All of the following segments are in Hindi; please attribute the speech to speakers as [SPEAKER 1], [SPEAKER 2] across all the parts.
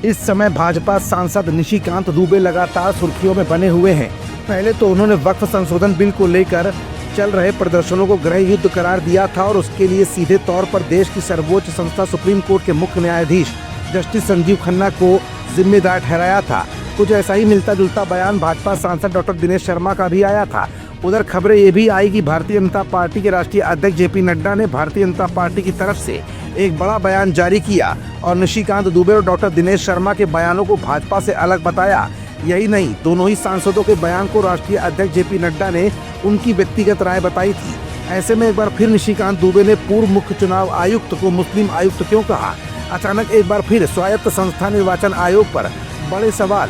[SPEAKER 1] इस समय भाजपा सांसद निशिकांत दुबे लगातार सुर्खियों में बने हुए हैं। पहले तो उन्होंने वक्फ संशोधन बिल को लेकर चल रहे प्रदर्शनों को गृह युद्ध करार दिया था और उसके लिए सीधे तौर पर देश की सर्वोच्च संस्था सुप्रीम कोर्ट के मुख्य न्यायाधीश जस्टिस संजीव खन्ना को जिम्मेदार ठहराया था। कुछ ऐसा ही मिलता जुलता बयान भाजपा सांसद डॉक्टर दिनेश शर्मा का भी आया था। उधर खबरें ये भी आई कि भारतीय जनता पार्टी के राष्ट्रीय अध्यक्ष जेपी नड्डा ने भारतीय जनता पार्टी की तरफ से एक बड़ा बयान जारी किया और निशिकांत दुबे और डॉक्टर दिनेश शर्मा के बयानों को भाजपा से अलग बताया। यही नहीं, दोनों ही सांसदों के बयान को राष्ट्रीय अध्यक्ष जेपी नड्डा ने उनकी व्यक्तिगत राय बताई थी। ऐसे में एक बार फिर निशिकांत दुबे ने पूर्व मुख्य चुनाव आयुक्त को मुस्लिम आयुक्त क्यों कहा। अचानक एक बार फिर स्वायत्त संस्था निर्वाचन आयोग पर बड़े सवाल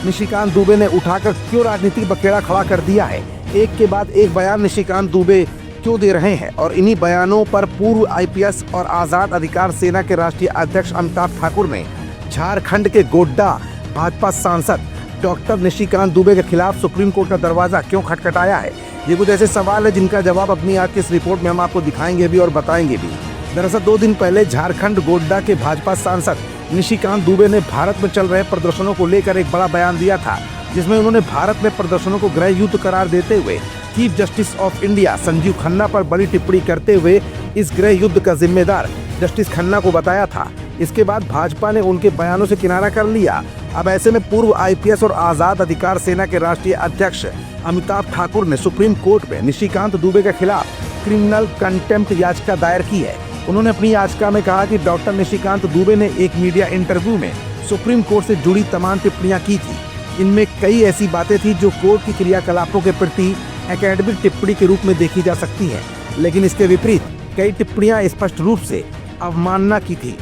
[SPEAKER 1] निशिकांत दुबे ने उठाकर क्यों राजनीतिक बखेड़ा खड़ा कर दिया है। एक के बाद एक बयान निशिकांत दुबे क्यों दे रहे हैं और इन्हीं बयानों पर पूर्व आईपीएस और आजाद अधिकार सेना के राष्ट्रीय अध्यक्ष अमिताभ ठाकुर ने झारखंड के गोड्डा भाजपा सांसद डॉक्टर निशिकांत दुबे के खिलाफ सुप्रीम कोर्ट का दरवाजा क्यों खटखटाया है। ये कुछ ऐसे सवाल है जिनका जवाब अपनी आज की इस रिपोर्ट में हम आपको दिखाएंगे भी और बताएंगे भी। दरअसल 2 दिन पहले झारखंड गोड्डा के भाजपा सांसद निशिकांत दुबे ने भारत में चल रहे प्रदर्शनों को लेकर एक बड़ा बयान दिया था, जिसमें उन्होंने भारत में प्रदर्शनों को गृह युद्ध करार देते हुए chief justice of India Sanjeev Khanna पर बड़ी टिप्पणी करते हुए इस गृह युद्ध का जिम्मेदार जस्टिस खन्ना को बताया था। इसके बाद भाजपा ने उनके बयानों से किनारा कर लिया। अब ऐसे में पूर्व आईपीएस और आजाद अधिकार सेना के राष्ट्रीय अध्यक्ष अमिताभ ठाकुर ने सुप्रीम कोर्ट में निशिकांत दुबे के खिलाफ क्रिमिनल कंटेम्प्ट याचिका दायर की है। उन्होंने अपनी याचिका में कहा कि डॉक्टर निशिकांत दुबे ने एक मीडिया इंटरव्यू में सुप्रीम कोर्ट से जुड़ी तमाम टिप्पणियां की थी। इनमें कई ऐसी बातें थी जो कोर्ट की क्रियाकलापों के प्रति एकेडमिक टिप्पणी के रूप में देखी जा सकती है, लेकिन इसके विपरीत कई टिप्पणियां स्पष्ट रूप से अवमानना की थी।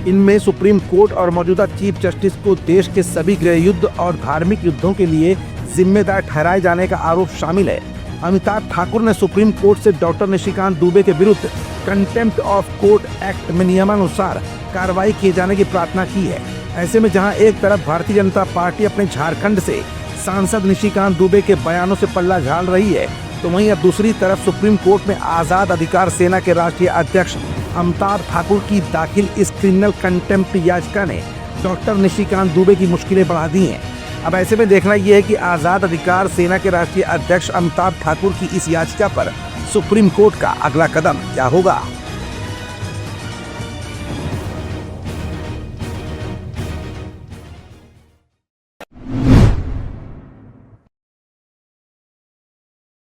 [SPEAKER 1] इनमें सुप्रीम कोर्ट और मौजूदा चीफ जस्टिस को देश के सभी गृह युद्ध और धार्मिक युद्धों के लिए जिम्मेदार ठहराए जाने का आरोप शामिल है। अमिताभ ठाकुर ने सुप्रीम कोर्ट से डॉक्टर निशिकांत दुबे के विरुद्ध कंटेम्प्ट ऑफ कोर्ट एक्ट में नियमानुसार कार्रवाई किए जाने की प्रार्थना की है। ऐसे में जहां एक तरफ भारतीय जनता पार्टी अपने झारखंड से सांसद निशिकांत दुबे के बयानों से पल्ला झाड़ रही है, तो वहीं अब दूसरी तरफ सुप्रीम कोर्ट में आजाद अधिकार सेना के राष्ट्रीय अध्यक्ष अमिताभ ठाकुर की दाखिल इस क्रिमिनल कंटेम्प्ट याचिका ने डॉक्टर निशिकांत दुबे की मुश्किलें बढ़ा दी हैं। अब ऐसे में देखना यह है कि आजाद अधिकार सेना के राष्ट्रीय अध्यक्ष अमिताभ ठाकुर की इस याचिका पर सुप्रीम कोर्ट का अगला कदम क्या होगा।